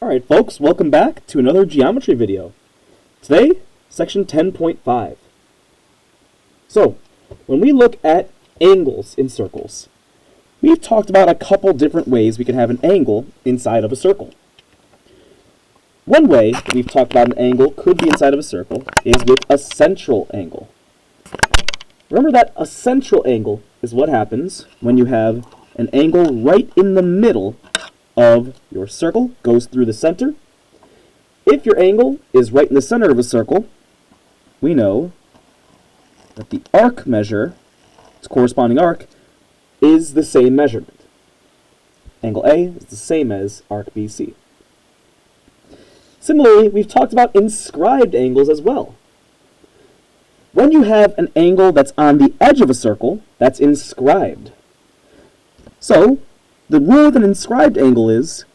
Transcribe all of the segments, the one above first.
Alright folks, welcome back to another geometry video. Today, section 10.5. So, when we look at angles in circles, we've talked about a couple different ways we can have an angle inside of a circle. One way that we've talked about an angle could be inside of a circle is with a central angle. Remember that a central angle is what happens when you have an angle right in the middle of your circle, goes through the center. If your angle is right in the center of a circle, we know that the arc measure, its corresponding arc, is the same measurement. Angle A is the same as arc BC. Similarly, we've talked about inscribed angles as well. When you have an angle that's on the edge of a circle, that's inscribed. So, the rule of an inscribed angle is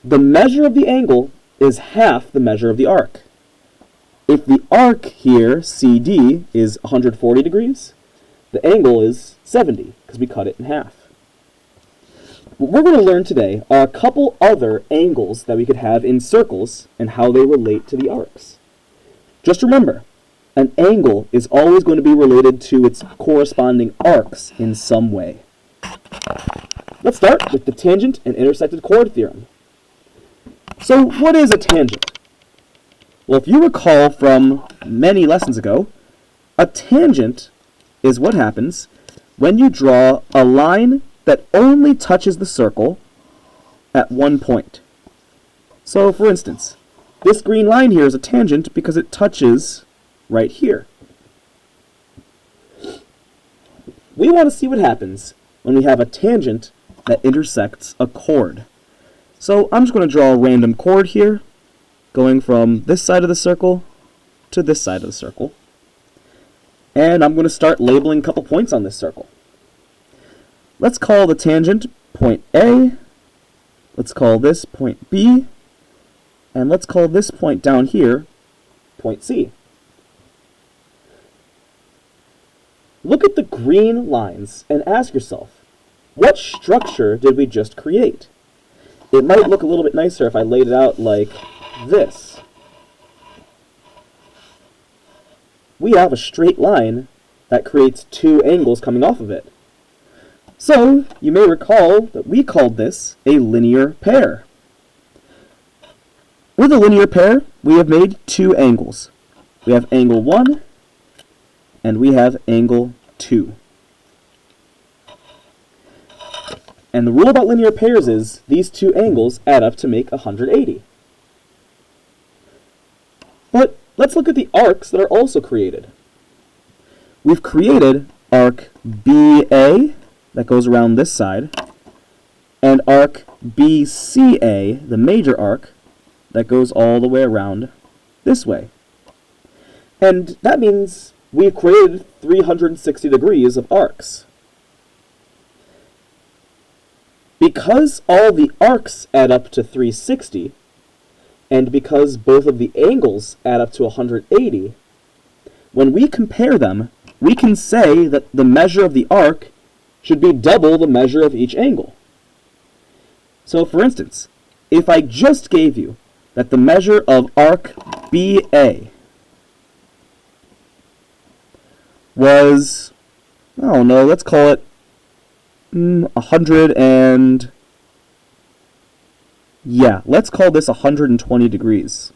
the measure of the angle is half the measure of the arc. If the arc here, CD, is 140 degrees, the angle is 70, because we cut it in half. What we're going to learn today are a couple other angles that we could have in circles and how they relate to the arcs. Just remember, an angle is always going to be related to its corresponding arcs in some way. Let's start with the tangent and intersected chord theorem. So what is a tangent? Well, if you recall from many lessons ago, a tangent is what happens when you draw a line that only touches the circle at one point. So for instance, this green line here is a tangent because it touches right here. We want to see what happens when we have a tangent that intersects a chord. So I'm just going to draw a random chord here, going from this side of the circle to this side of the circle. And I'm going to start labeling a couple points on this circle. Let's call the tangent point A, let's call this point B, and let's call this point down here point C. Look at the green lines and ask yourself, what structure did we just create? It might look a little bit nicer if I laid it out like this. We have a straight line that creates two angles coming off of it. So, you may recall that we called this a linear pair. With a linear pair, we have made two angles. We have angle 1 and we have angle 2. And the rule about linear pairs is these two angles add up to make 180. But let's look at the arcs that are also created. We've created arc BA that goes around this side, and arc BCA, the major arc, that goes all the way around this way. And that means we've created 360 degrees of arcs. Because all the arcs add up to 360, and because both of the angles add up to 180, when we compare them, we can say that the measure of the arc should be double the measure of each angle. So for instance, if I just gave you that the measure of arc BA was, I don't know, let's call it 100 and, yeah, let's call this 120 degrees.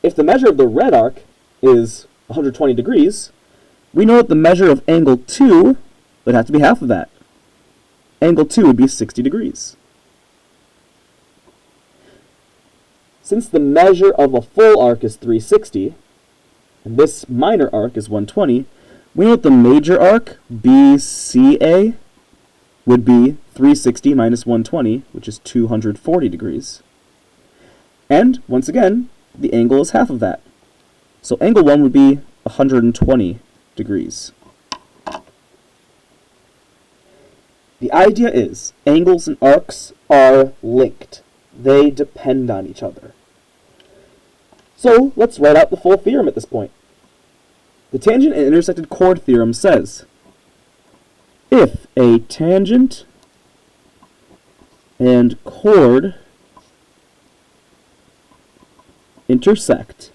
If the measure of the red arc is 120 degrees, we know that the measure of angle 2 would have to be half of that. Angle 2 would be 60 degrees. Since the measure of a full arc is 360, and this minor arc is 120, we know that the major arc, BCA, would be 360 minus 120, which is 240 degrees. And, once again, the angle is half of that. So angle 1 would be 120 degrees. The idea is, angles and arcs are linked. They depend on each other. So, let's write out the full theorem at this point. The tangent and intersected chord theorem says, if a tangent and chord intersect,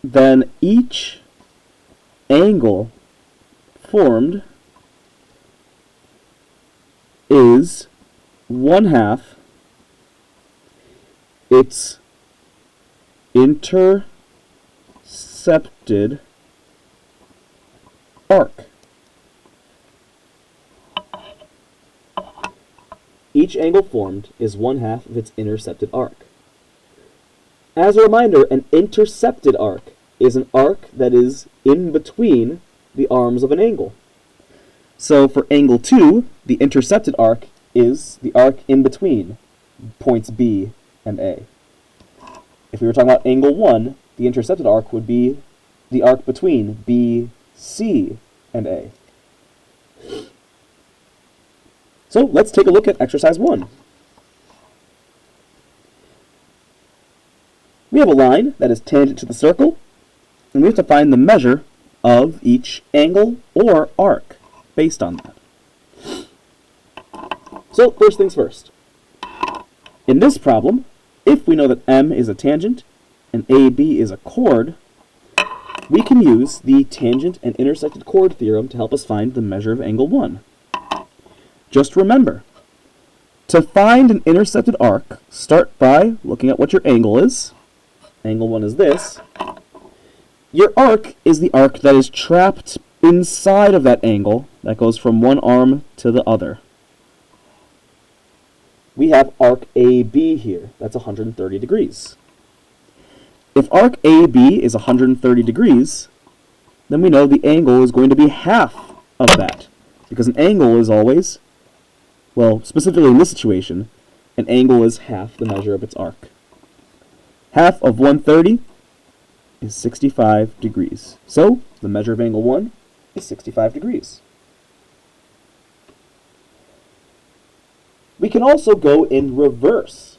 then each angle formed is 1/2 its intercepted arc. Each angle formed is 1/2 of its intercepted arc. As a reminder, an intercepted arc is an arc that is in between the arms of an angle. So for angle 2, the intercepted arc is the arc in between points B and A. If we were talking about angle 1, the intercepted arc would be the arc between B, C, and A. So let's take a look at exercise 1. We have a line that is tangent to the circle, and we have to find the measure of each angle or arc based on that. So first things first. In this problem, if we know that M is a tangent and AB is a chord, we can use the tangent and intersected chord theorem to help us find the measure of angle 1. Just remember, to find an intercepted arc, start by looking at what your angle is. Angle 1 is this. Your arc is the arc that is trapped inside of that angle that goes from one arm to the other. We have arc AB here. That's 130 degrees. If arc AB is 130 degrees, then we know the angle is going to be half of that, because an angle is always, well, specifically in this situation, an angle is half the measure of its arc. Half of 130 is 65 degrees. So the measure of angle 1 is 65 degrees. We can also go in reverse.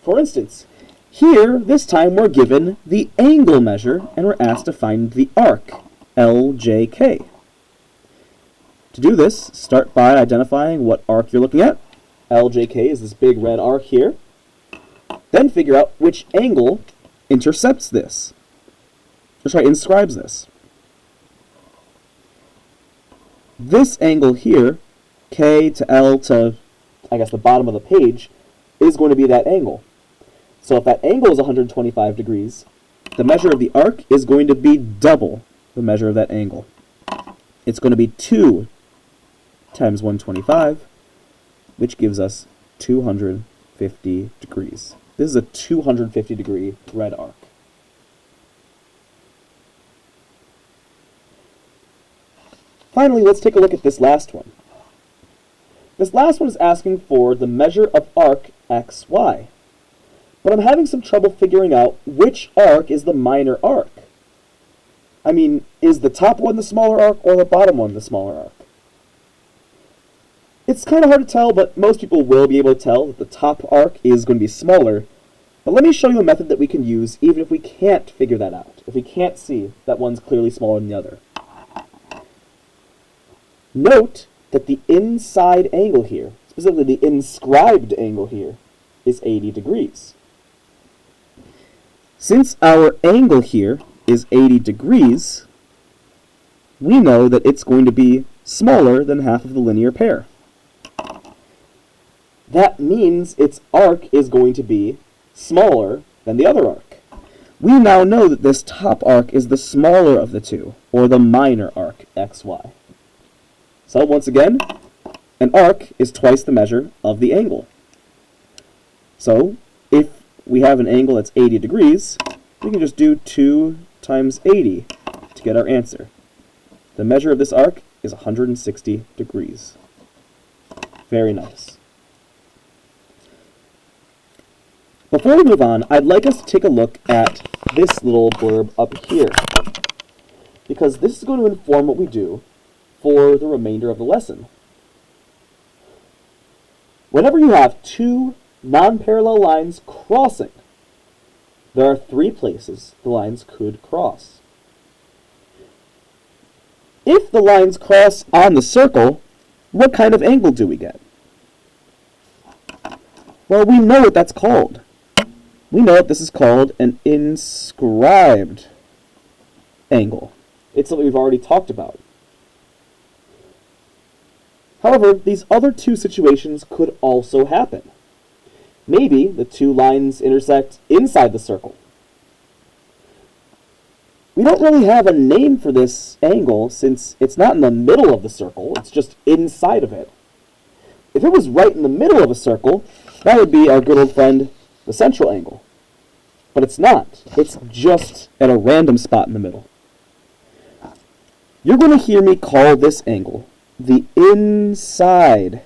For instance, here, this time we're given the angle measure and we're asked to find the arc, LJK. To do this, start by identifying what arc you're looking at. LJK is this big red arc here. Then figure out which angle intercepts this. Inscribes this. This angle here, K to L to, I guess, the bottom of the page, is going to be that angle. So if that angle is 125 degrees, the measure of the arc is going to be double the measure of that angle. It's going to be 2 times 125, which gives us 250 degrees. This is a 250 degree red arc. Finally, let's take a look at this last one. This last one is asking for the measure of arc XY. But I'm having some trouble figuring out which arc is the minor arc. I mean, is the top one the smaller arc or the bottom one the smaller arc? It's kind of hard to tell, but most people will be able to tell that the top arc is going to be smaller. But let me show you a method that we can use even if we can't figure that out, if we can't see that one's clearly smaller than the other. Note that the inside angle here, specifically the inscribed angle here, is 80 degrees. Since our angle here is 80 degrees, we know that it's going to be smaller than half of the linear pair. That means its arc is going to be smaller than the other arc. We now know that this top arc is the smaller of the two, or the minor arc, XY. So once again, an arc is twice the measure of the angle. So if we have an angle that's 80 degrees, we can just do 2 times 80 to get our answer. The measure of this arc is 160 degrees. Very nice. Before we move on, I'd like us to take a look at this little blurb up here, because this is going to inform what we do for the remainder of the lesson. Whenever you have two non-parallel lines crossing, there are 3 places the lines could cross. If the lines cross on the circle, what kind of angle do we get? Well, we know what that's called. We know that this is called an inscribed angle. It's something we've already talked about. However, these other two situations could also happen. Maybe the two lines intersect inside the circle. We don't really have a name for this angle since it's not in the middle of the circle, it's just inside of it. If it was right in the middle of a circle, that would be our good old friend, the central angle. But it's not. It's just at a random spot in the middle. You're going to hear me call this angle the inside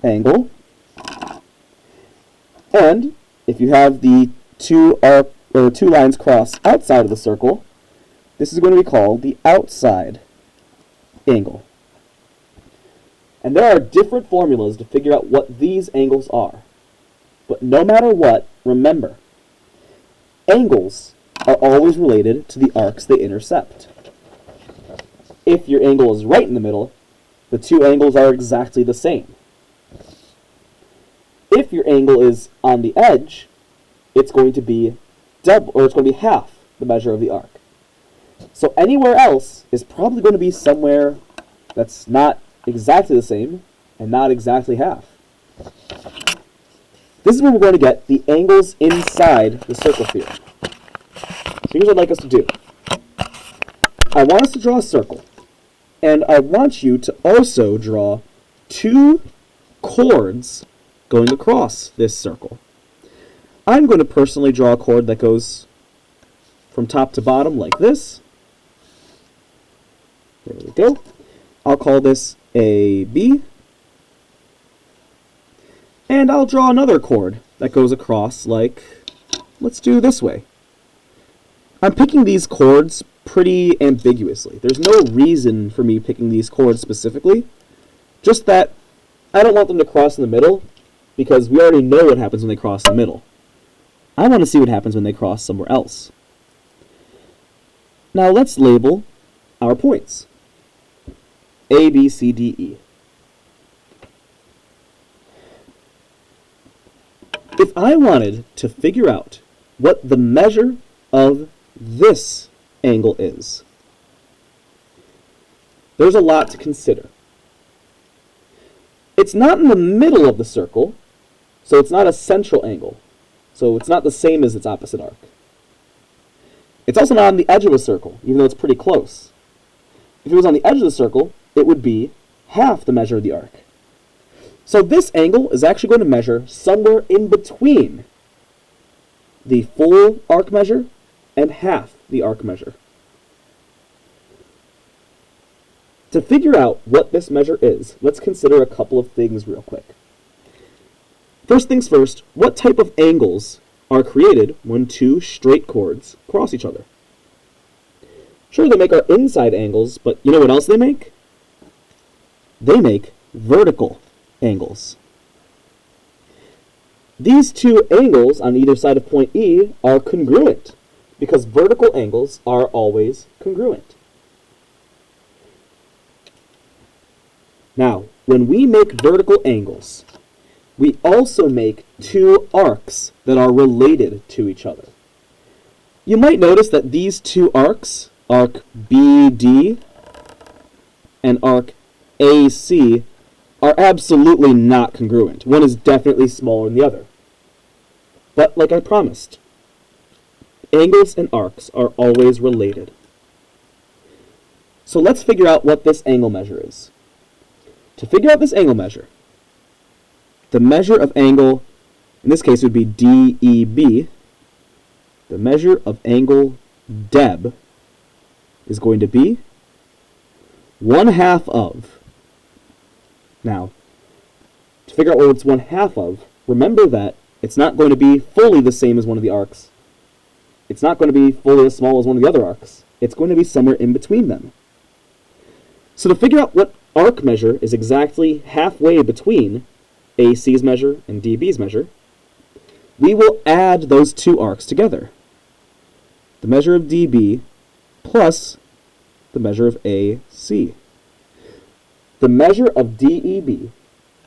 angle. And if you have the two lines cross outside of the circle, this is going to be called the outside angle. And there are different formulas to figure out what these angles are. But no matter what, remember, angles are always related to the arcs they intercept. If your angle is right in the middle, the two angles are exactly the same. If your angle is on the edge, it's going to be half the measure of the arc. So anywhere else is probably going to be somewhere that's not exactly the same and not exactly half. This is where we're going to get the angles inside the circle theorem. So here's what I'd like us to do. I want us to draw a circle, and I want you to also draw two chords going across this circle. I'm going to personally draw a chord that goes from top to bottom like this. There we go. I'll call this AB. And I'll draw another chord that goes across like, let's do this way. I'm picking these chords pretty ambiguously. There's no reason for me picking these chords specifically, just that I don't want them to cross in the middle because we already know what happens when they cross in the middle. I want to see what happens when they cross somewhere else. Now let's label our points. A, B, C, D, E. If I wanted to figure out what the measure of this angle is, there's a lot to consider. It's not in the middle of the circle, so it's not a central angle. So it's not the same as its opposite arc. It's also not on the edge of a circle, even though it's pretty close. If it was on the edge of the circle, it would be half the measure of the arc. So this angle is actually going to measure somewhere in between the full arc measure and half the arc measure. To figure out what this measure is, let's consider a couple of things real quick. First things first, what type of angles are created when two straight chords cross each other? Sure, they make our inside angles, but you know what else they make? They make vertical angles. These two angles on either side of point E are congruent, because vertical angles are always congruent. Now, when we make vertical angles, we also make two arcs that are related to each other. You might notice that these two arcs, arc BD and arc AC, are absolutely not congruent. One is definitely smaller than the other. But like I promised, angles and arcs are always related. So let's figure out what this angle measure is. To figure out this angle measure, the measure of angle, in this case would be DEB, the measure of angle DEB is going to be 1/2 of. Now, to figure out what it's 1/2 of, remember that it's not going to be fully the same as one of the arcs. It's not going to be fully as small as one of the other arcs. It's going to be somewhere in between them. So to figure out what arc measure is exactly halfway between AC's measure and DB's measure, we will add those two arcs together. The measure of DB plus the measure of AC. the measure of DEB,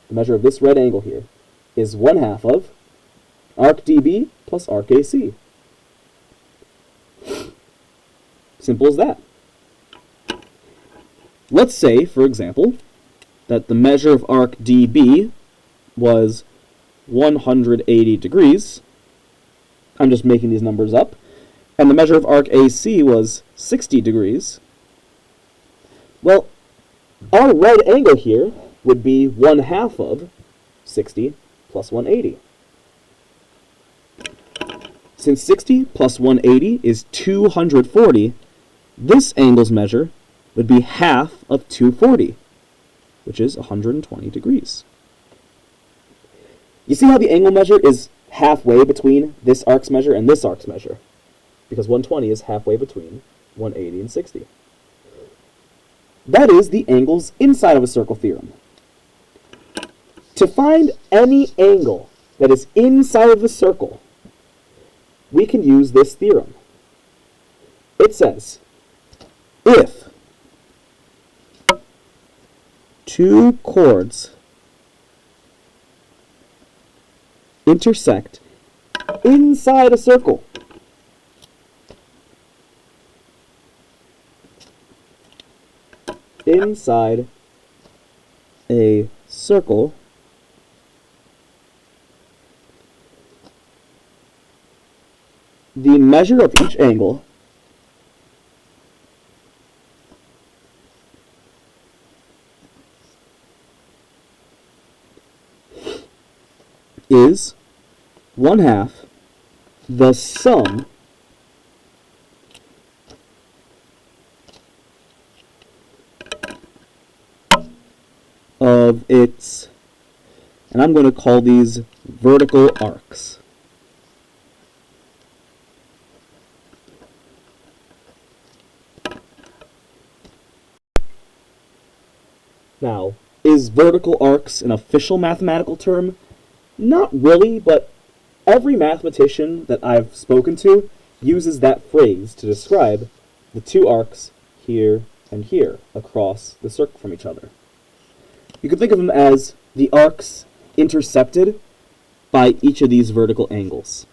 the measure of this red angle here, is 1/2 of arc DB plus arc AC. Simple as that. Let's say, for example, that the measure of arc DB was 180 degrees. I'm just making these numbers up. And the measure of arc AC was 60 degrees. Well, our red angle here would be 1/2 of 60 plus 180. Since 60 plus 180 is 240, this angle's measure would be half of 240, which is 120 degrees. You see how the angle measure is halfway between this arc's measure and this arc's measure? Because 120 is halfway between 180 and 60. That is the angles inside of a circle theorem. To find any angle that is inside of the circle, we can use this theorem. It says, if two chords intersect inside a circle, inside a circle, the measure of each angle is 1/2 the sum of its, and I'm going to call these vertical arcs. Now, is vertical arcs an official mathematical term? Not really, but every mathematician that I've spoken to uses that phrase to describe the two arcs here and here across the circle from each other. You can think of them as the arcs intercepted by each of these vertical angles.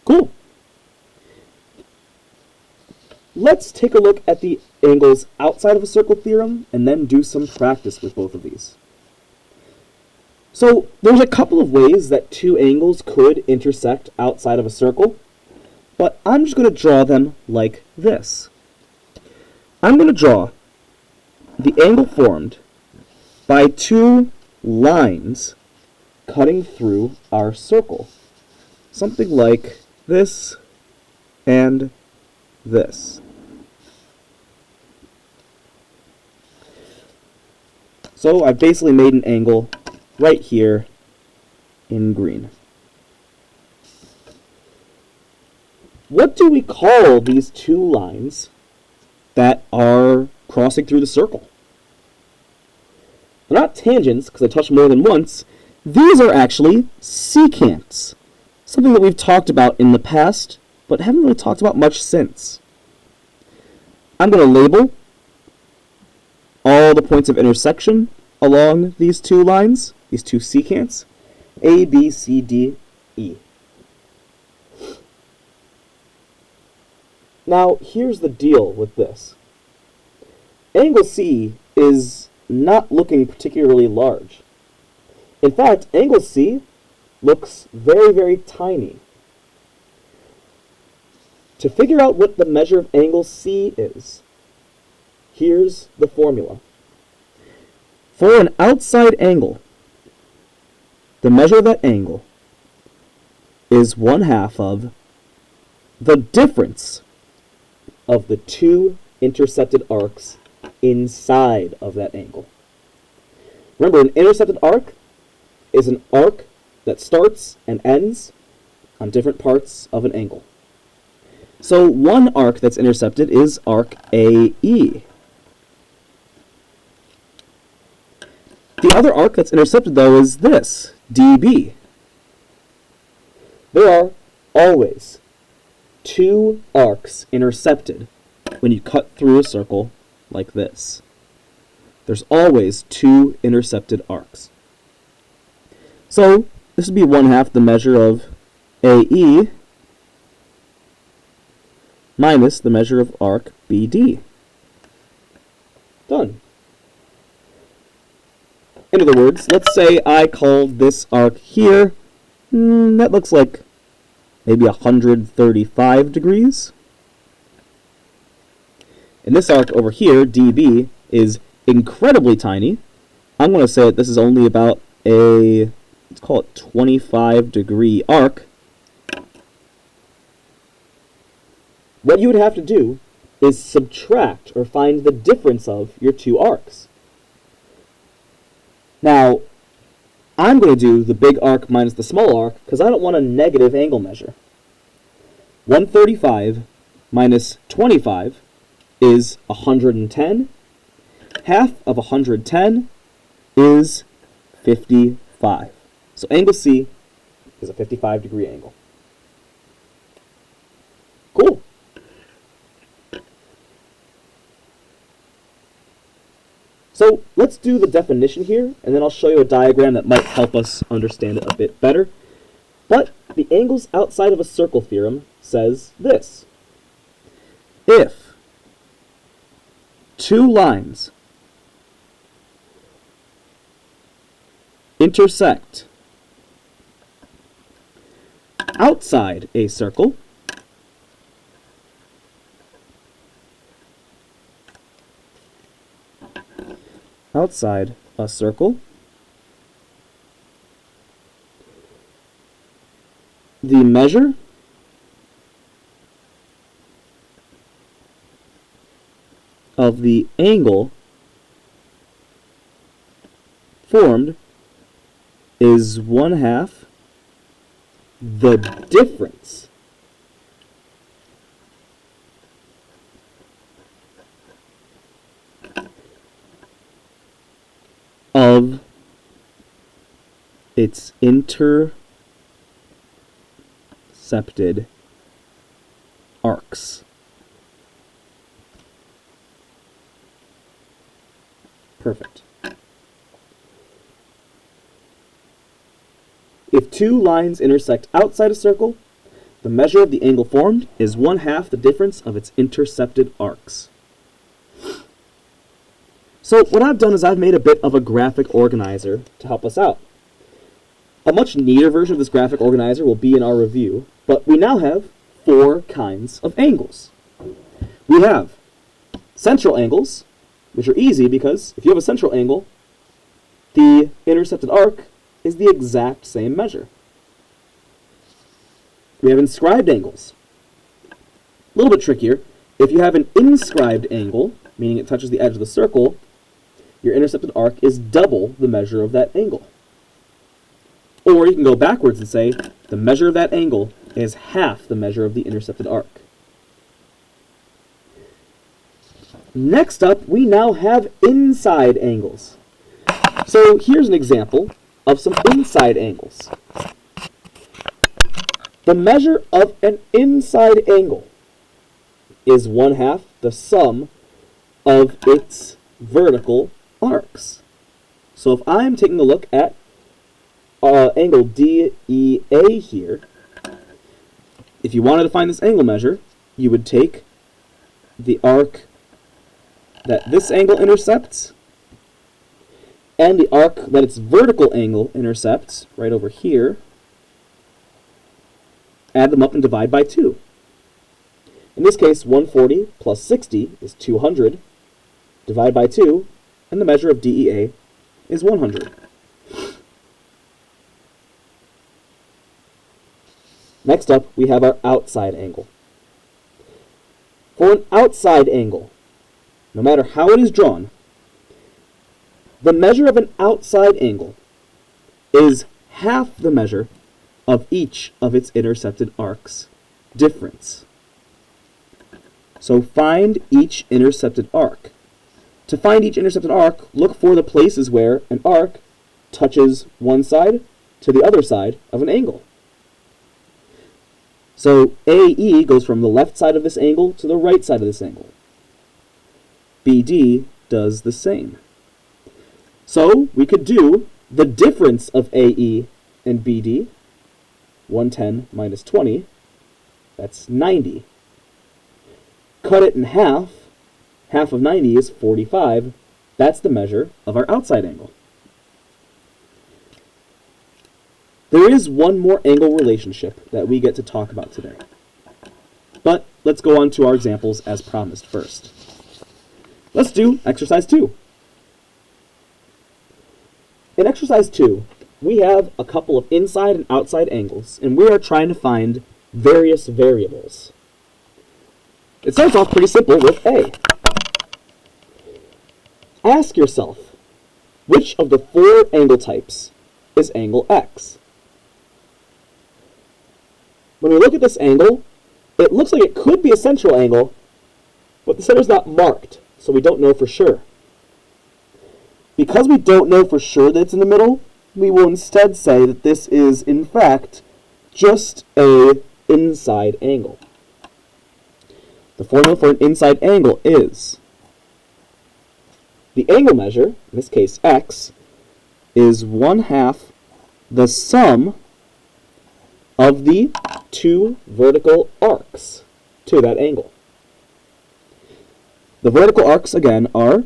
Cool. Let's take a look at the angles outside of a circle theorem and then do some practice with both of these. So there's a couple of ways that two angles could intersect outside of a circle, but I'm just going to draw them like this. I'm going to draw the angle formed by two lines cutting through our circle. Something like this and this. So I've basically made an angle right here in green. What do we call these two lines that are crossing through the circle? They're not tangents, because I touched more than once. These are actually secants, something that we've talked about in the past, but haven't really talked about much since. I'm going to label all the points of intersection along these two lines, these two secants, A, B, C, D, E. Now, here's the deal with this. Angle C is not looking particularly large. In fact, angle C looks very, very tiny. To figure out what the measure of angle C is, here's the formula. For an outside angle, the measure of that angle is 1/2 of the difference of the two intercepted arcs inside of that angle. Remember, an intercepted arc is an arc that starts and ends on different parts of an angle. So one arc that's intercepted is arc AE. The other arc that's intercepted, though, is this, DB. There are always two arcs intercepted when you cut through a circle like this. there's always two intercepted arcs. So this would be 1/2 the measure of AE minus the measure of arc BD. Done. In other words, let's say I called this arc here, that looks like maybe 135 degrees. And this arc over here, DB, is incredibly tiny. I'm going to say that this is only about a, let's call it 25-degree arc. What you would have to do is subtract or find the difference of your two arcs. Now, I'm going to do the big arc minus the small arc because I don't want a negative angle measure. 135 minus 25 is 110. Half of 110 is 55. So angle C is a 55-degree angle. Cool. So let's do the definition here, and then I'll show you a diagram that might help us understand it a bit better. But the angles outside of a circle theorem says this. If two lines intersect outside a circle, outside a circle, the measure of the angle formed is 1/2 the difference of its intercepted arcs. Perfect. If two lines intersect outside a circle, the measure of the angle formed is 1/2 the difference of its intercepted arcs. So what I've done is I've made a bit of a graphic organizer to help us out. A much neater version of this graphic organizer will be in our review, but we now have 4 kinds of angles. We have central angles, which are easy because if you have a central angle, the intercepted arc is the exact same measure. We have inscribed angles. A little bit trickier. If you have an inscribed angle, meaning it touches the edge of the circle, your intercepted arc is double the measure of that angle. Or you can go backwards and say the measure of that angle is 1/2 the measure of the intercepted arc. Next up, we now have inside angles. So here's an example of some inside angles. The measure of an inside angle is 1/2 the sum of its vertical arcs. So if I'm taking a look at angle DEA here, if you wanted to find this angle measure, you would take the arc that this angle intercepts and the arc that its vertical angle intercepts, right over here, add them up and divide by 2. In this case, 140 plus 60 is 200, divide by 2, and the measure of DEA is 100. Next up, we have our outside angle. For an outside angle, no matter how it is drawn, the measure of an outside angle is 1/2 the measure of each of its intercepted arcs difference. So find each intercepted arc. To find each intercepted arc, look for the places where an arc touches one side to the other side of an angle. So AE goes from the left side of this angle to the right side of this angle. BD does the same. So we could do the difference of AE and BD, 110 minus 20, that's 90. Cut it in half. Half of 90 is 45. That's the measure of our outside angle. There is one more angle relationship that we get to talk about today. But let's go on to our examples as promised first. Let's do exercise 2. In exercise 2, we have a couple of inside and outside angles, and we are trying to find various variables. It starts off pretty simple with A. Ask yourself, which of the 4 angle types is angle X? When we look at this angle, it looks like it could be a central angle, but the center is not marked, so we don't know for sure. Because we don't know for sure that it's in the middle, we will instead say that this is, in fact, just an inside angle. The formula for an inside angle is the angle measure, in this case x, is 1/2 the sum of the 2 vertical arcs to that angle. The vertical arcs, again, are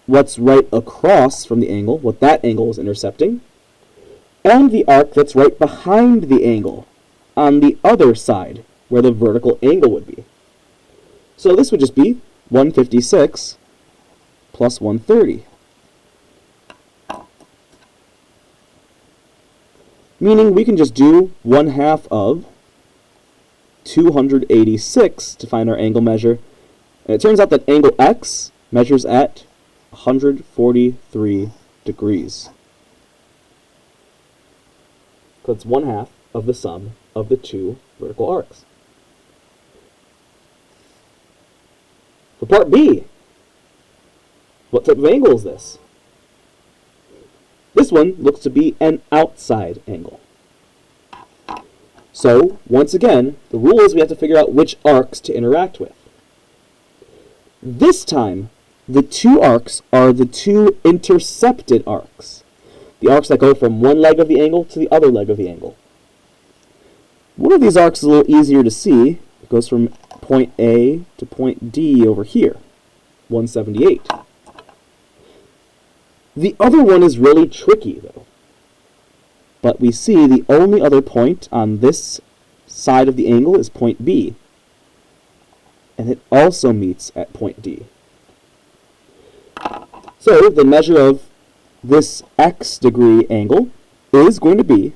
what's right across from the angle, what that angle is intercepting, and the arc that's right behind the angle, on the other side, where the vertical angle would be. So this would just be 156 plus 130. Meaning we can just do 1/2 of 286 to find our angle measure. And it turns out that angle X measures at 143 degrees. So it's 1/2 of the sum of the 2 vertical arcs. For part B, what type of angle is this? This one looks to be an outside angle. So, once again, the rule is we have to figure out which arcs to interact with. This time, the 2 arcs are the 2 intercepted arcs. The arcs that go from one leg of the angle to the other leg of the angle. One of these arcs is a little easier to see. It goes from point A to point D over here, 178. The other one is really tricky, though. But we see the only other point on this side of the angle is point B. And it also meets at point D. So the measure of this x degree angle is going to be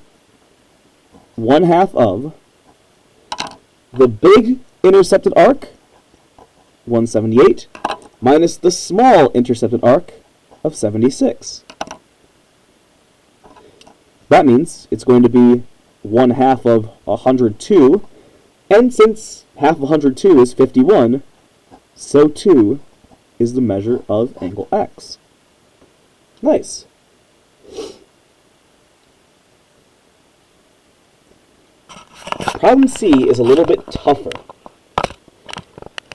1/2 of the big intercepted arc, 178, minus the small intercepted arc of 76. That means it's going to be 1/2 of 102, and since half of 102 is 51, so too is the measure of angle X. Nice. Problem C is a little bit tougher.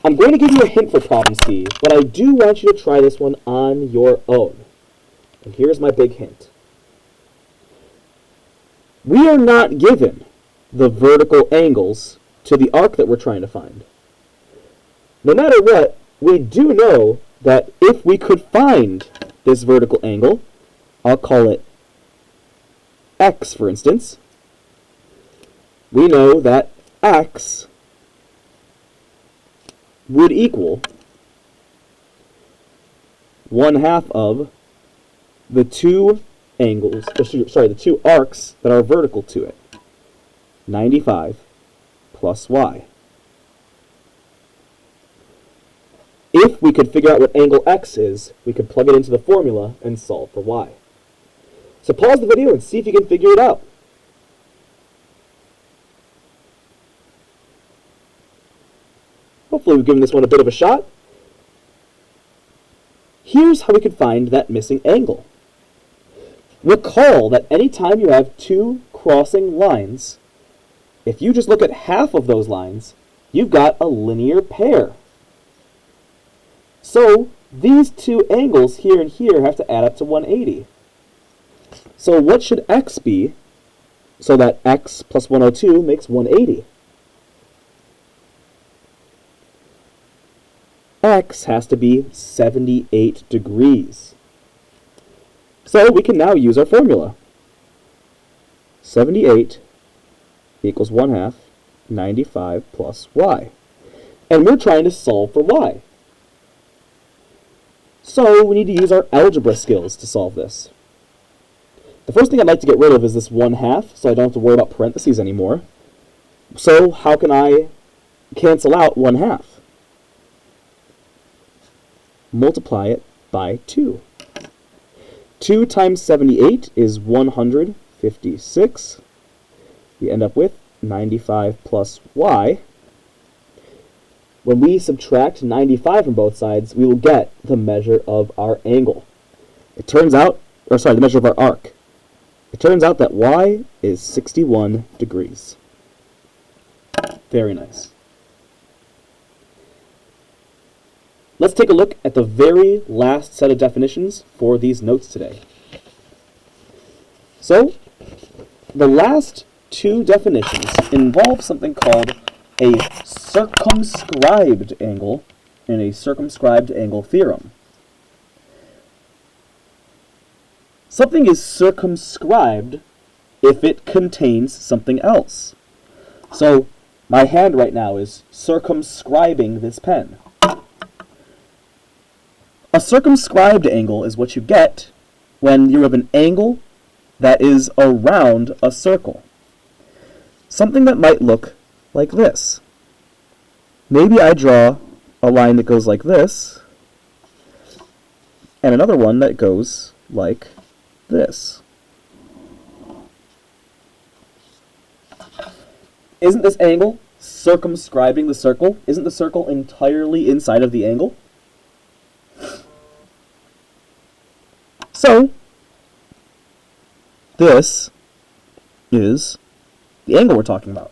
I'm going to give you a hint for problem C, but I do want you to try this one on your own. And here's my big hint. We are not given the vertical angles to the arc that we're trying to find. No matter what, we do know that if we could find this vertical angle, I'll call it x, for instance, we know that x would equal 1/2 of the 2 angles, the 2 arcs that are vertical to it, 95 plus y. If we could figure out what angle x is, we could plug it into the formula and solve for y. So pause the video and see if you can figure it out. Hopefully we've given this one a bit of a shot. Here's how we could find that missing angle. Recall that anytime you have 2 crossing lines, if you just look at half of those lines, you've got a linear pair. So these two angles here and here have to add up to 180. So what should x be so that x plus 102 makes 180? X has to be 78 degrees. So we can now use our formula. 78 equals 1/2 95 plus y. And we're trying to solve for y. So we need to use our algebra skills to solve this. The first thing I'd like to get rid of is this 1/2, so I don't have to worry about parentheses anymore. So how can I cancel out 1/2? Multiply it by 2. 2 times 78 is 156. We end up with 95 plus y. When we subtract 95 from both sides, we will get the measure of our angle. It turns out, the measure of our arc. It turns out that y is 61 degrees. Very nice. Let's take a look at the very last set of definitions for these notes today. So, the last two definitions involve something called a circumscribed angle and a circumscribed angle theorem. Something is circumscribed if it contains something else. So, my hand right now is circumscribing this pen. A circumscribed angle is what you get when you have an angle that is around a circle. Something that might look like this. Maybe I draw a line that goes like this, and another one that goes like this. Isn't this angle circumscribing the circle? Isn't the circle entirely inside of the angle? So, this is the angle we're talking about.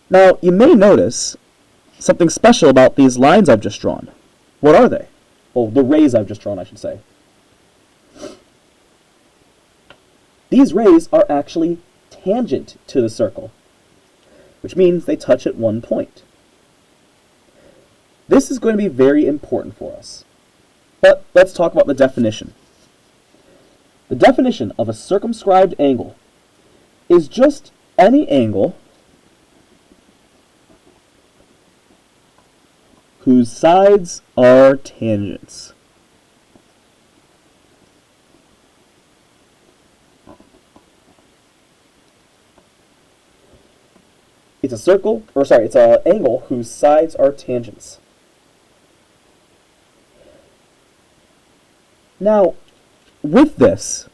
Now, you may notice something special about these lines I've just drawn. What are they? Well, the rays I've just drawn, I should say. These rays are actually tangent to the circle, which means they touch at one point. This is going to be very important for us. But let's talk about the definition. The definition of a circumscribed angle is just any angle whose sides are tangents. It's an angle whose sides are tangents. Now, with this,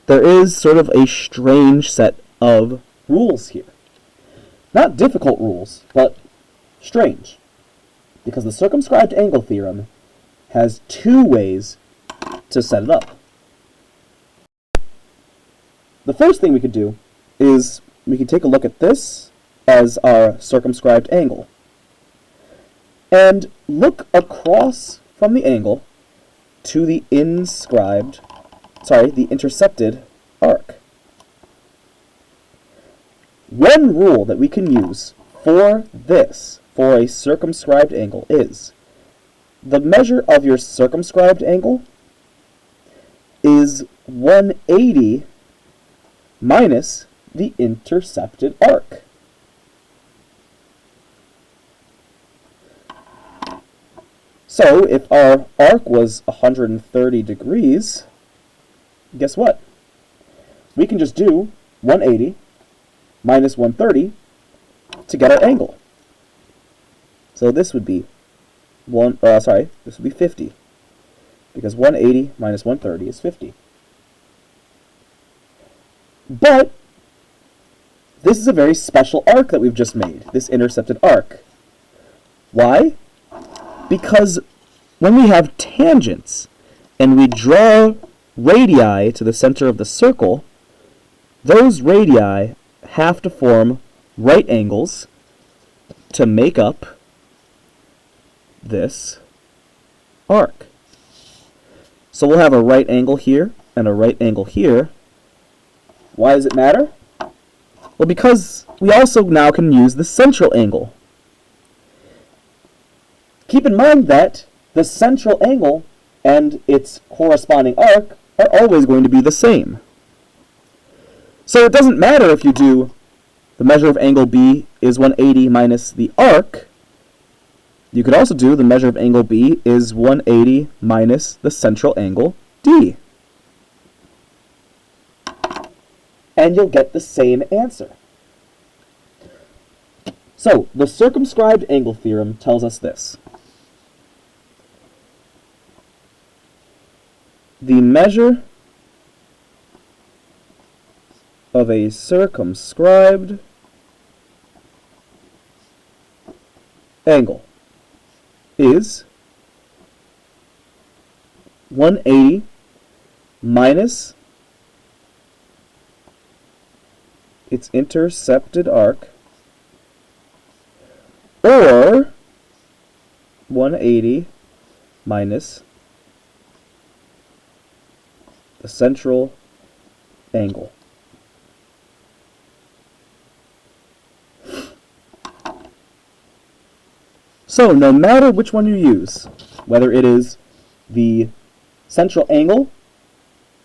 there is sort of a strange set of rules here. Not difficult rules, but strange. Because the circumscribed angle theorem has two ways to set it up. The first thing we could do is we could take a look at this as our circumscribed angle and look across from the angle to the intercepted arc. One rule that we can use for this, for a circumscribed angle, is the measure of your circumscribed angle is 180 minus the intercepted arc. So, if our arc was 130 degrees, guess what? We can just do 180 minus 130 to get our angle. So this would be this would be 50, because 180 minus 130 is 50. But this is a very special arc that we've just made, this intercepted arc. Why? Because when we have tangents and we draw radii to the center of the circle, those radii have to form right angles to make up this arc. So we'll have a right angle here and a right angle here. Why does it matter? Well, because we also now can use the central angle. Keep in mind that the central angle and its corresponding arc are always going to be the same. So it doesn't matter if you do the measure of angle B is 180 minus the arc. You could also do the measure of angle B is 180 minus the central angle D. And you'll get the same answer. So, the circumscribed angle theorem tells us this. The measure of a circumscribed angle is 180 minus its intercepted arc, or 180 minus the central angle. So no matter which one you use, whether it is the central angle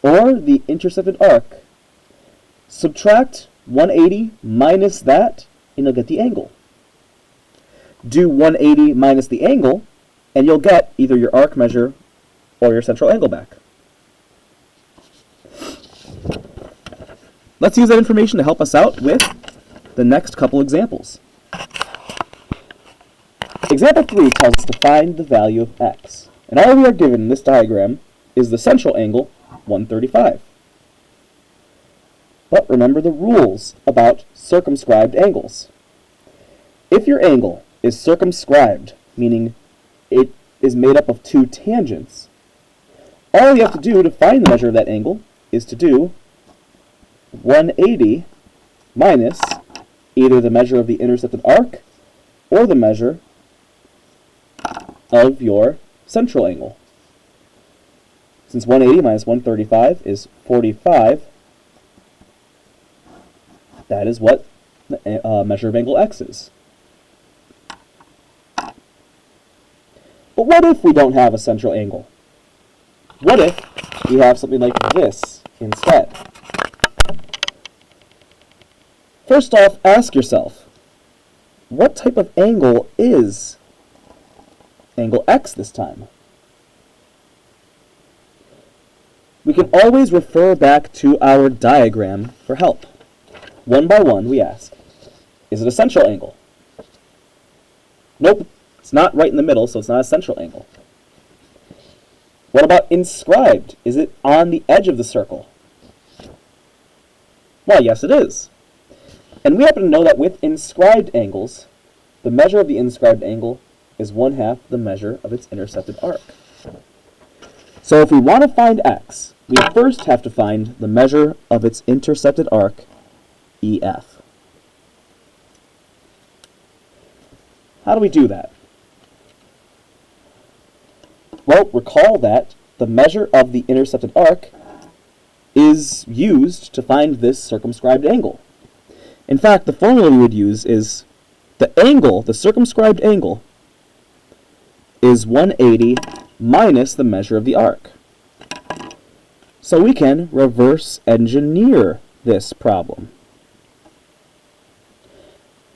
or the intercepted arc, subtract 180 minus that and you'll get the angle. Do 180 minus the angle and you'll get either your arc measure or your central angle back. Let's use that information to help us out with the next couple examples. Example 3 tells us to find the value of x, and all we are given in this diagram is the central angle, 135. But remember the rules about circumscribed angles. If your angle is circumscribed, meaning it is made up of two tangents, all you have to do to find the measure of that angle is to do 180 minus either the measure of the intercepted arc or the measure of your central angle. Since 180 minus 135 is 45, that is what the measure of angle x is. But what if we don't have a central angle? What if we have something like this instead? First off, ask yourself, what type of angle is angle x this time? We can always refer back to our diagram for help. One by one, we ask, is it a central angle? Nope, it's not right in the middle, so it's not a central angle. What about inscribed? Is it on the edge of the circle? Well, yes, it is. And we happen to know that with inscribed angles, the measure of the inscribed angle is 1/2 the measure of its intercepted arc. So if we want to find x, we first have to find the measure of its intercepted arc, EF. How do we do that? Well, recall that the measure of the intercepted arc is used to find this circumscribed angle. In fact, the formula we would use is the angle, the circumscribed angle, is 180 minus the measure of the arc. So we can reverse engineer this problem.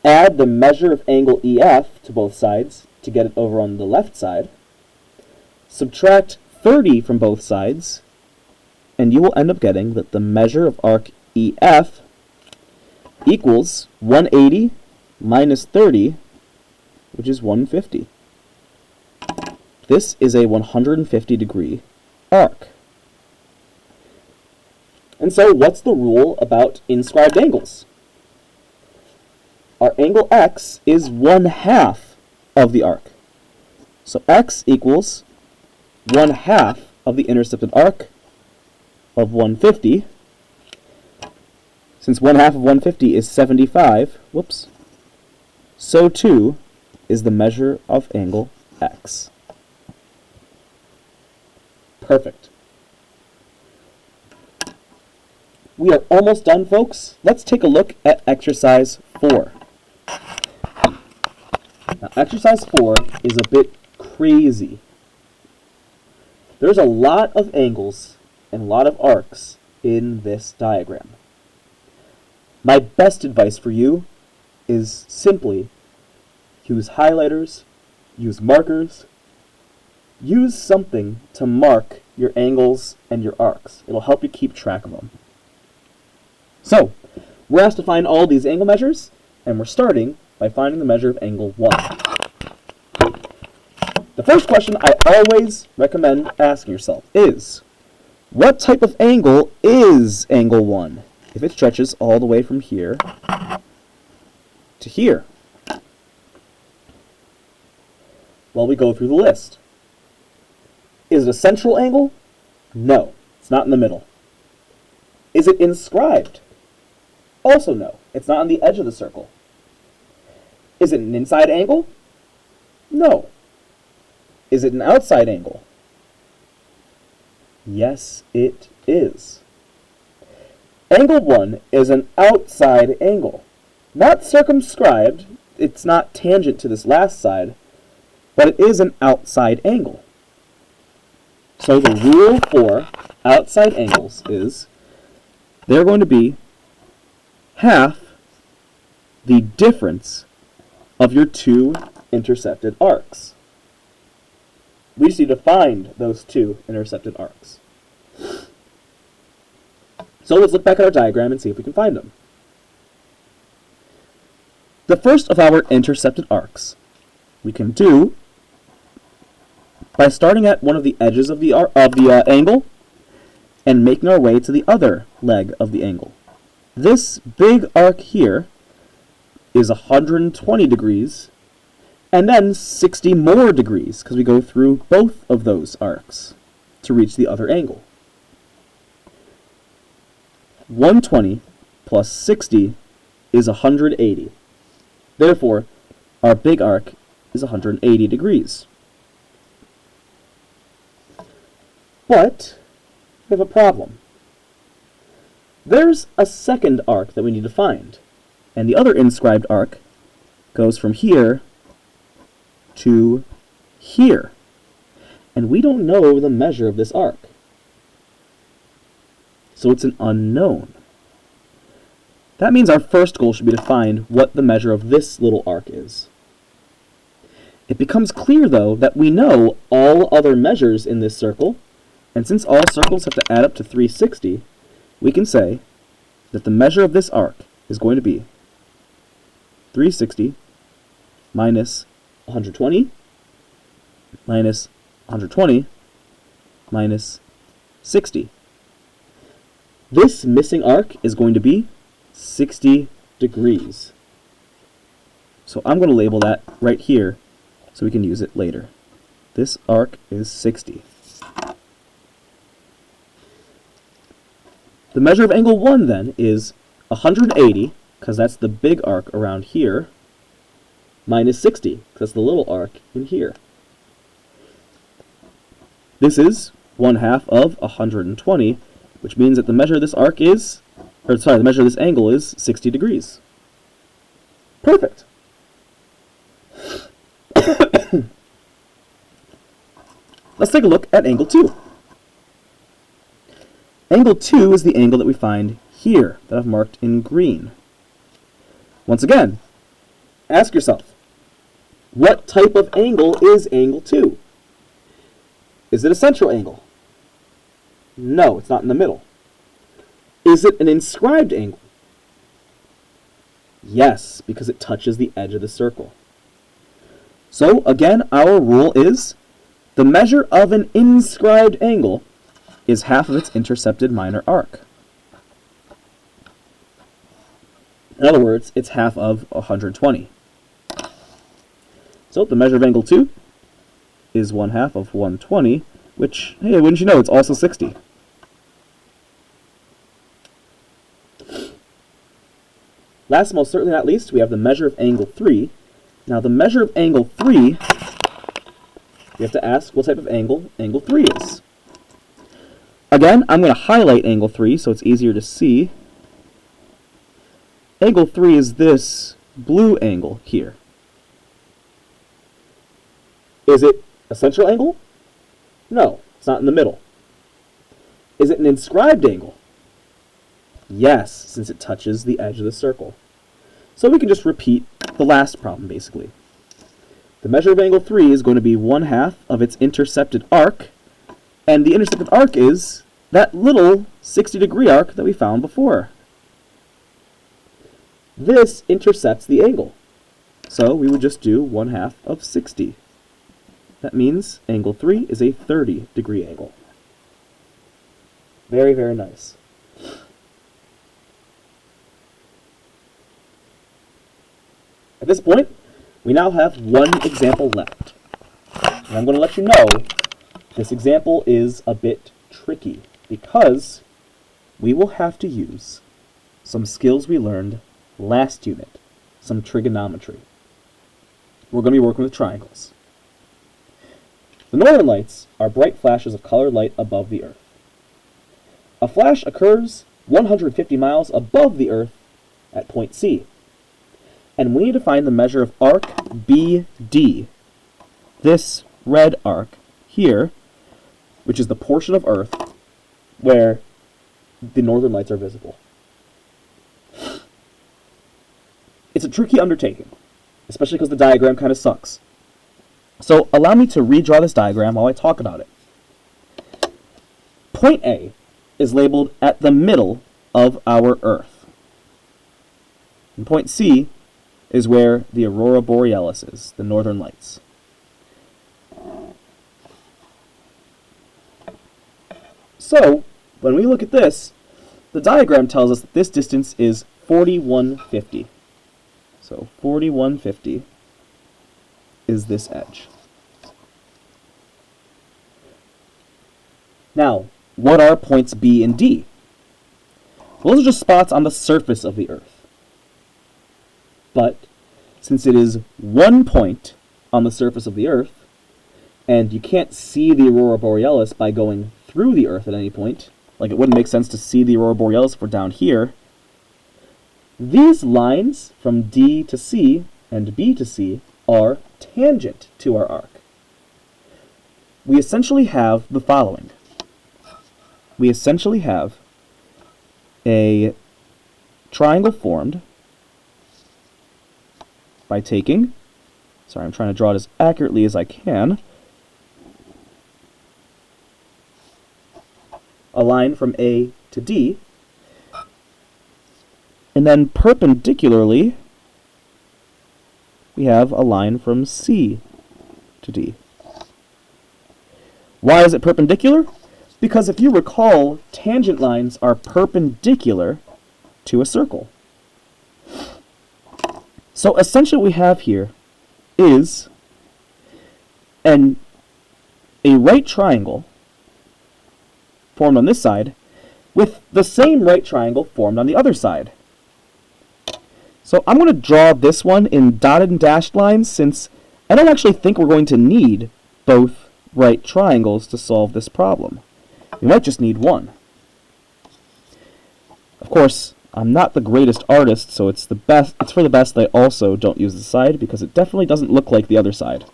Add the measure of angle EF to both sides to get it over on the left side. Subtract 30 from both sides, and you will end up getting that the measure of arc EF equals 180 minus 30, which is 150. This is a 150-degree arc. And so what's the rule about inscribed angles? Our angle x is 1/2 of the arc. So x equals 1/2 of the intercepted arc of 150. Since 1/2 of 150 is 75, so too is the measure of angle x. Perfect. We are almost done, folks. Let's take a look at exercise 4. Now, exercise 4 is a bit crazy. There's a lot of angles and a lot of arcs in this diagram. My best advice for you is simply use highlighters, use markers, use something to mark your angles and your arcs. It'll help you keep track of them. So, we're asked to find all these angle measures, and we're starting by finding the measure of angle 1. The first question I always recommend asking yourself is, what type of angle is angle 1 if it stretches all the way from here to here? Well, we go through the list. Is it a central angle? No, it's not in the middle. Is it inscribed? Also no, it's not on the edge of the circle. Is it an inside angle? No. Is it an outside angle? Yes, it is. Angle 1 is an outside angle. Not circumscribed, it's not tangent to this last side, but it is an outside angle. So the rule for outside angles is they're going to be half the difference of your two intercepted arcs. We just need to find those two intercepted arcs. So let's look back at our diagram and see if we can find them. The first of our intercepted arcs we can do by starting at one of the edges of the angle and making our way to the other leg of the angle. This big arc here is 120 degrees, and then 60 more degrees, because we go through both of those arcs to reach the other angle. 120 plus 60 is 180. Therefore, our big arc is 180 degrees. But we have a problem. There's a second arc that we need to find, and the other inscribed arc goes from here to here, and we don't know the measure of this arc. So it's an unknown. That means our first goal should be to find what the measure of this little arc is. It becomes clear, though, that we know all other measures in this circle, and since all circles have to add up to 360, we can say that the measure of this arc is going to be 360 minus 120 minus 120 minus 60. This missing arc is going to be 60 degrees. So I'm going to label that right here so we can use it later. This arc is 60. The measure of angle 1 then is 180, because that's the big arc around here, minus 60, because that's the little arc in here. This is 1/2 of 120, which means that the measure of this arc is, the measure of this angle is 60 degrees. Perfect. Let's take a look at angle 2. Angle 2 is the angle that we find here, that I've marked in green. Once again, ask yourself, what type of angle is angle 2? Is it a central angle? No, it's not in the middle. Is it an inscribed angle? Yes, because it touches the edge of the circle. So, again, our rule is the measure of an inscribed angle is half of its intercepted minor arc. In other words, it's half of 120. So the measure of angle 2 is 1/2 of 120, which, hey, wouldn't you know, it's also 60. Last, most certainly not least, we have the measure of angle 3. Now the measure of angle 3, we have to ask what type of angle angle 3 is. Again, I'm going to highlight angle 3 so it's easier to see. Angle 3 is this blue angle here. Is it a central angle? No, it's not in the middle. Is it an inscribed angle? Yes, since it touches the edge of the circle. So we can just repeat the last problem, basically. The measure of angle 3 is going to be 1/2 of its intercepted arc, and the intercepted arc is that little 60-degree arc that we found before. This intercepts the angle, so we would just do 1/2 of 60. That means angle 3 is a 30-degree angle. Very, very nice. At this point, we now have one example left. And I'm going to let you know this example is a bit tricky because we will have to use some skills we learned last unit, some trigonometry. We're going to be working with triangles. The northern lights are bright flashes of colored light above the Earth. A flash occurs 150 miles above the Earth at point C. And we need to find the measure of arc BD, this red arc here, which is the portion of Earth where the northern lights are visible. It's a tricky undertaking, especially because the diagram kind of sucks. So allow me to redraw this diagram while I talk about it. Point A is labeled at the middle of our Earth. And point C is where the aurora borealis is, the northern lights. So, when we look at this, the diagram tells us that this distance is 4150. So 4150 is this edge. Now, what are points B and D? Well, those are just spots on the surface of the Earth. But since it is one point on the surface of the Earth, and you can't see the aurora borealis by going through the Earth at any point, like it wouldn't make sense to see the aurora borealis if we're down here, these lines from D to C and B to C are tangent to our arc. We essentially have the following. We essentially have a triangle formed by taking, sorry, I'm trying to draw it as accurately as I can, a line from A to D, and then perpendicularly, we have a line from C to D. Why is it perpendicular? Because if you recall, tangent lines are perpendicular to a circle. So essentially what we have here is a right triangle formed on this side with the same right triangle formed on the other side. So I'm going to draw this one in dotted and dashed lines since I don't actually think we're going to need both right triangles to solve this problem. We might just need one. Of course, I'm not the greatest artist, so it's for the best that I also don't use the side because it definitely doesn't look like the other side.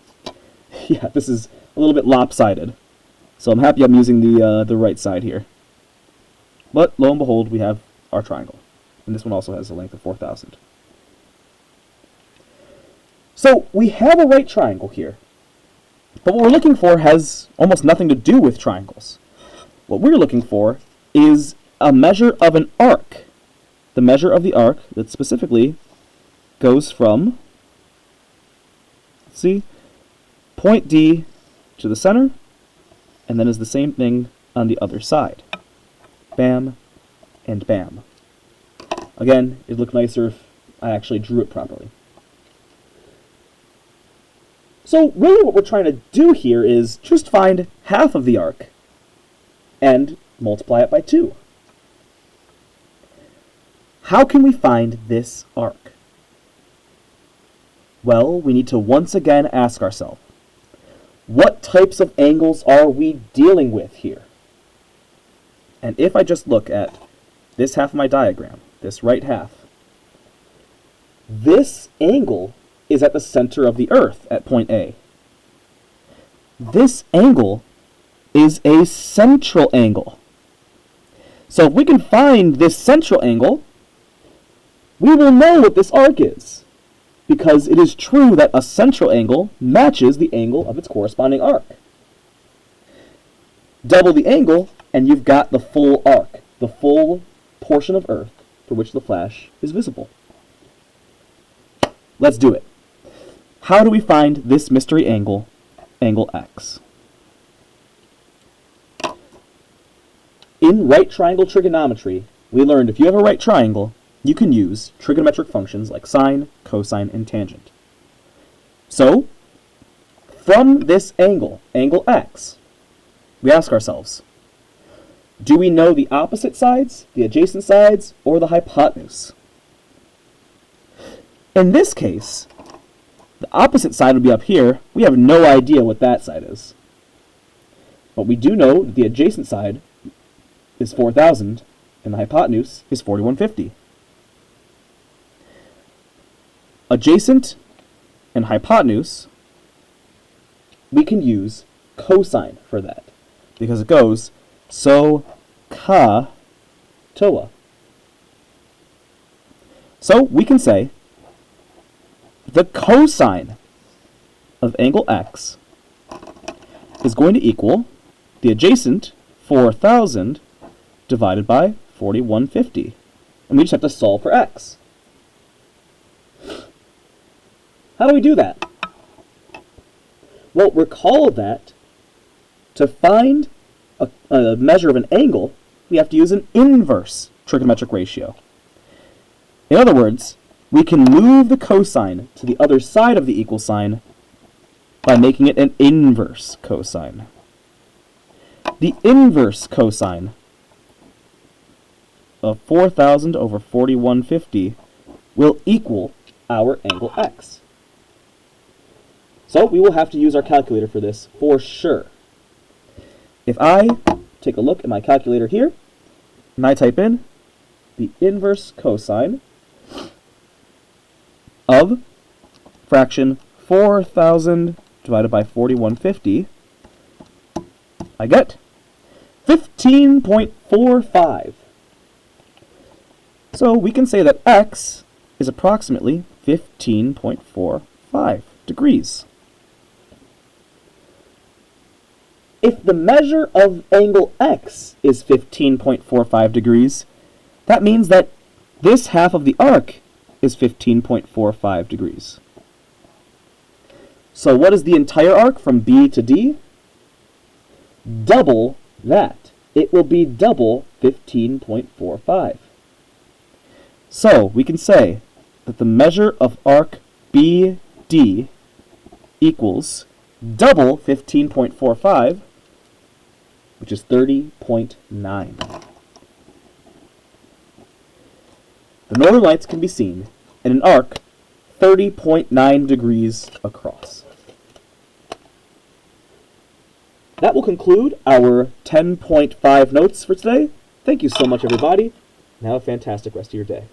Yeah, this is a little bit lopsided. So I'm happy I'm using the right side here. But lo and behold, we have our triangle. And this one also has a length of 4,000. So we have a right triangle here. But what we're looking for has almost nothing to do with triangles. What we're looking for is a measure of an arc. The measure of the arc that specifically goes from, let's see, point D to the center, and then is the same thing on the other side. Bam, and bam. Again, it'd look nicer if I actually drew it properly. So really what we're trying to do here is just find half of the arc and multiply it by 2. How can we find this arc? Well, we need to once again ask ourselves, what types of angles are we dealing with here? And if I just look at this half of my diagram, this right half, this angle is at the center of the Earth at point A. This angle is a central angle. So if we can find this central angle, we will know what this arc is, because it is true that a central angle matches the angle of its corresponding arc. Double the angle, and you've got the full arc, the full portion of Earth for which the flash is visible. Let's do it. How do we find this mystery angle, angle X? In right triangle trigonometry, we learned if you have a right triangle, you can use trigonometric functions like sine, cosine, and tangent. So, from this angle, angle X, we ask ourselves, do we know the opposite sides, the adjacent sides, or the hypotenuse? In this case, the opposite side would be up here. We have no idea what that side is. But we do know that the adjacent side is 4,000, and the hypotenuse is 4,150. Adjacent and hypotenuse, we can use cosine for that, because it goes so ka toa. So we can say the cosine of angle X is going to equal the adjacent 4,000 divided by 4,150. And we just have to solve for X. How do we do that? Well, recall that to find a measure of an angle, we have to use an inverse trigonometric ratio. In other words, we can move the cosine to the other side of the equal sign by making it an inverse cosine. The inverse cosine of 4,000 over 4,150 will equal our angle X. So we will have to use our calculator for this for sure. If I take a look at my calculator here, and I type in the inverse cosine of fraction 4,000 divided by 4,150, I get 15.45. So we can say that X is approximately 15.45 degrees. If the measure of angle X is 15.45 degrees, that means that this half of the arc is 15.45 degrees. So what is the entire arc from B to D? Double that. It will be double 15.45. So we can say that the measure of arc BD equals double 15.45, which is 30.9. The northern lights can be seen in an arc 30.9 degrees across. That will conclude our 10.5 notes for today. Thank you so much, everybody, and have a fantastic rest of your day.